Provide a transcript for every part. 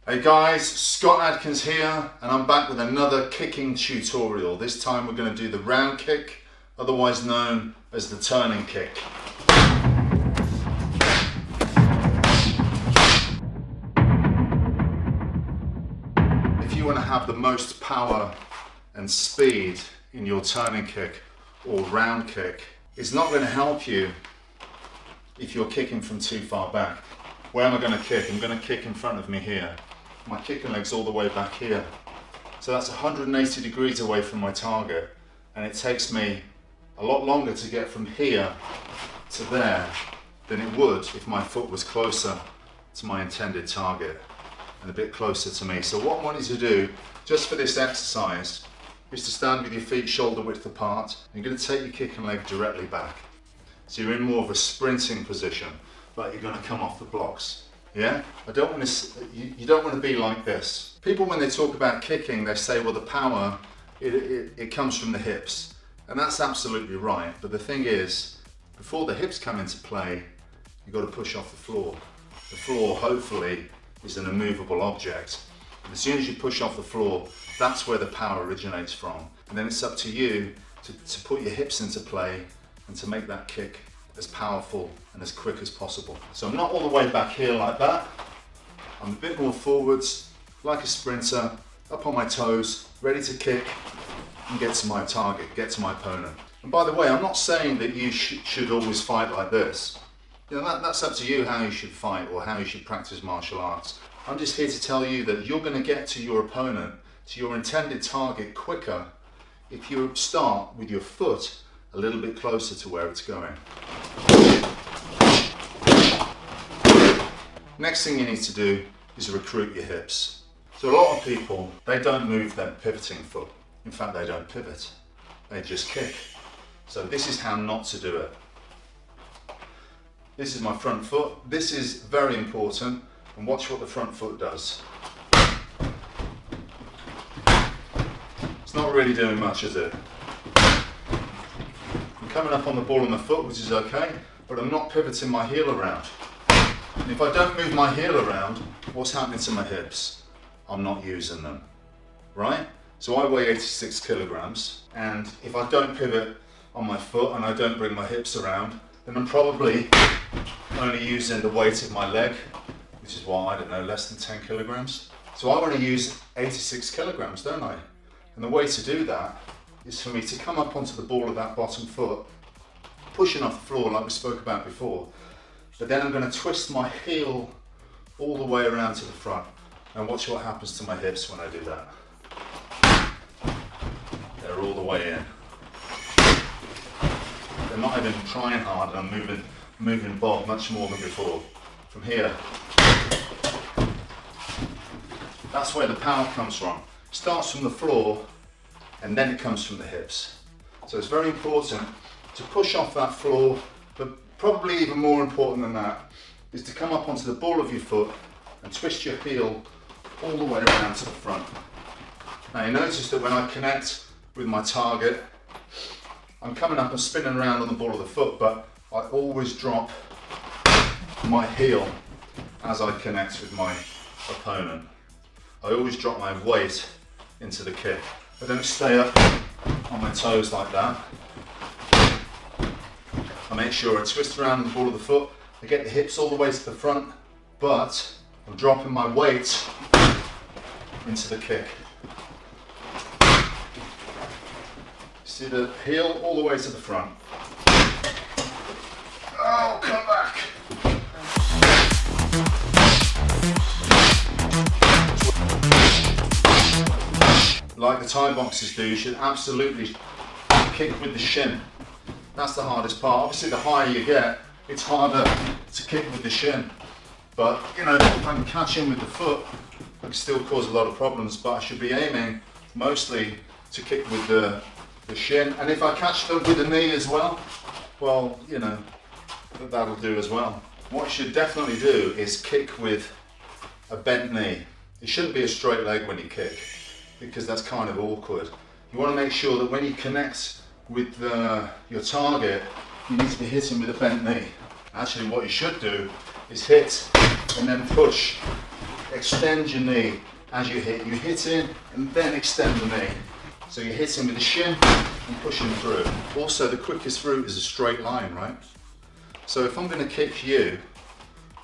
Hey guys, Scott Adkins here, and I'm back with another kicking tutorial. This time we're going to do the round kick, otherwise known as the turning kick. If you want to have the most power and speed in your turning kick or round kick, it's not going to help you if you're kicking from too far back. Where am I going to kick? I'm going to kick in front of me here. My kicking leg's all the way back here. So that's 180 degrees away from my target, and it takes me a lot longer to get from here to there than it would if my foot was closer to my intended target and a bit closer to me. So what I want you to do, just for this exercise, is to stand with your feet shoulder width apart. You're going to take your kicking leg directly back. So you're in more of a sprinting position, but you're going to come off the blocks. Yeah, you don't want to be like this. People, when they talk about kicking, they say, well, the power, it comes from the hips. And that's absolutely right. But the thing is, before the hips come into play, you've got to push off the floor. The floor, hopefully, is an immovable object. And as soon as you push off the floor, that's where the power originates from. And then it's up to you to put your hips into play and to make that kick as powerful and as quick as possible. So I'm not all the way back here like that. I'm a bit more forwards, like a sprinter, up on my toes, ready to kick and get to my target, get to my opponent. And by the way, I'm not saying that you should always fight like this. You know, that's up to you how you should fight or how you should practice martial arts. I'm just here to tell you that you're going to get to your opponent, to your intended target quicker if you start with your foot a little bit closer to where it's going. Next thing you need to do is recruit your hips. So a lot of people, they don't move their pivoting foot. In fact, they don't pivot. They just kick. So this is how not to do it. This is my front foot. This is very important, and watch what the front foot does. It's not really doing much, is it? Coming up on the ball on the foot, which is okay, but I'm not pivoting my heel around. And if I don't move my heel around, what's happening to my hips? I'm not using them, right? So I weigh 86 kilograms, and if I don't pivot on my foot and I don't bring my hips around, then I'm probably only using the weight of my leg, which is what, I don't know, less than 10 kilograms. So I want to use 86 kilograms, don't I? And the way to do that is for me to come up onto the ball of that bottom foot, pushing off the floor like we spoke about before, but then I'm going to twist my heel all the way around to the front, and watch what happens to my hips when I do that. They're all the way in. They're not even trying hard, and I'm moving bob much more than before. From here, that's where the power comes from. It starts from the floor, and then it comes from the hips. So it's very important to push off that floor, but probably even more important than that is to come up onto the ball of your foot and twist your heel all the way around to the front. Now you notice that when I connect with my target, I'm coming up and spinning around on the ball of the foot, but I always drop my heel as I connect with my opponent. I always drop my weight into the kick. I don't stay up on my toes like that. I make sure I twist around the ball of the foot. I get the hips all the way to the front, but I'm dropping my weight into the kick. See the heel all the way to the front. Oh, come back. Like the Thai boxers do, you should absolutely kick with the shin. That's the hardest part. Obviously, the higher you get, it's harder to kick with the shin. But, you know, if I can catch in with the foot, it can still cause a lot of problems, but I should be aiming mostly to kick with the shin. And if I catch them with the knee as well, well, you know, that'll do as well. What you should definitely do is kick with a bent knee. It shouldn't be a straight leg when you kick, because that's kind of awkward. You want to make sure that when you connect with your target, you need to be hitting with a bent knee. Actually, what you should do is hit and then push extend your knee as you hit. You hit in and then extend the knee. So you hit in with the shin and push him through. Also, the quickest route is a straight line, right? So if I'm going to kick you,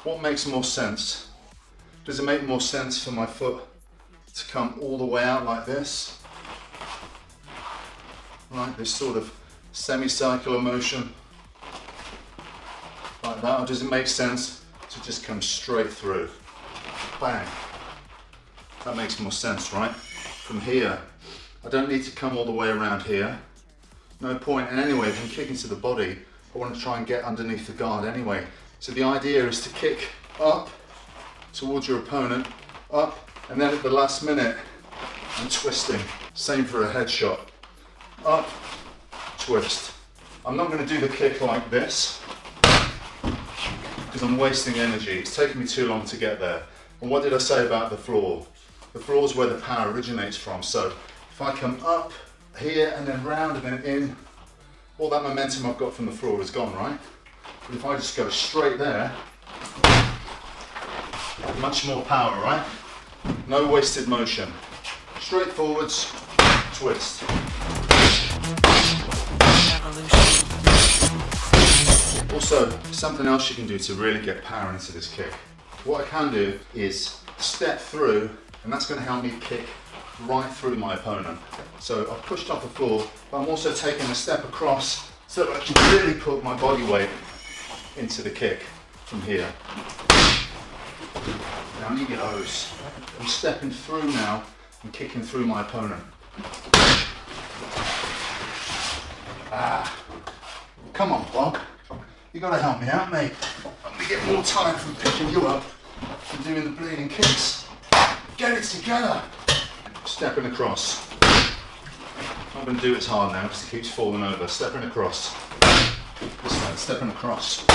what makes more sense? Does it make more sense for my foot to come all the way out like this? Right, this sort of semicircular motion like that, or does it make sense to just come straight through? Bang. That makes more sense, right? From here, I don't need to come all the way around here. No point. And anyway, if I'm kicking to the body, I want to try and get underneath the guard anyway. So the idea is to kick up towards your opponent, up, and then at the last minute, I'm twisting. Same for a headshot. Up, twist. I'm not going to do the kick like this because I'm wasting energy. It's taking me too long to get there. And what did I say about the floor? The floor is where the power originates from. So if I come up here and then round and then in, all that momentum I've got from the floor is gone, right? But if I just go straight there, much more power, right? No wasted motion. Straight forwards, twist. Also, something else you can do to really get power into this kick. What I can do is step through, and that's going to help me kick right through my opponent. So I've pushed off the floor, but I'm also taking a step across so that I can really put my body weight into the kick from here. Now you get those. I'm stepping through now and kicking through my opponent. Come on, Bob. You gotta help me out, mate. I'm gonna get more tired from picking you up and doing the bleeding kicks. Get it together. Stepping across. I'm gonna do it hard now because it keeps falling over. Stepping across. This way, stepping across.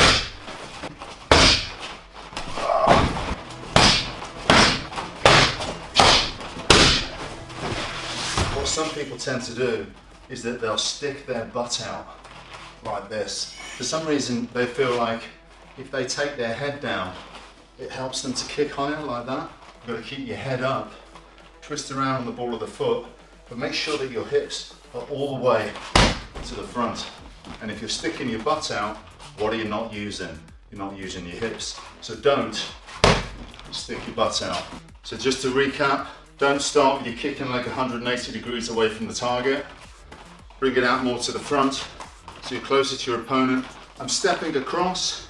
What some people tend to do is that they'll stick their butt out like this. For some reason, they feel like if they take their head down, it helps them to kick higher like that. You've got to keep your head up, twist around on the ball of the foot, but make sure that your hips are all the way to the front. And if you're sticking your butt out, what are you not using? You're not using your hips. So don't stick your butt out. So just to recap, don't start with your kicking leg 180 degrees away from the target. Bring it out more to the front, so you're closer to your opponent. I'm stepping across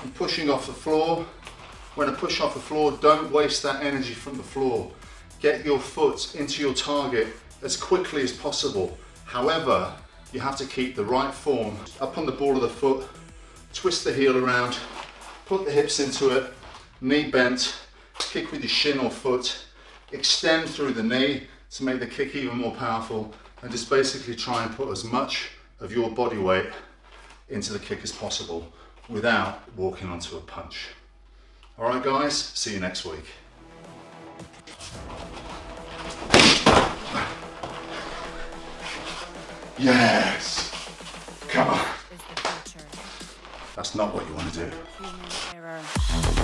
and pushing off the floor. When I push off the floor, don't waste that energy from the floor. Get your foot into your target as quickly as possible. However, you have to keep the right form. Up on the ball of the foot, twist the heel around, put the hips into it, knee bent, kick with your shin or foot, extend through the knee to make the kick even more powerful, and just basically try and put as much of your body weight into the kick as possible without walking onto a punch. All right, guys, see you next week. Yes, come on. That's not what you want to do.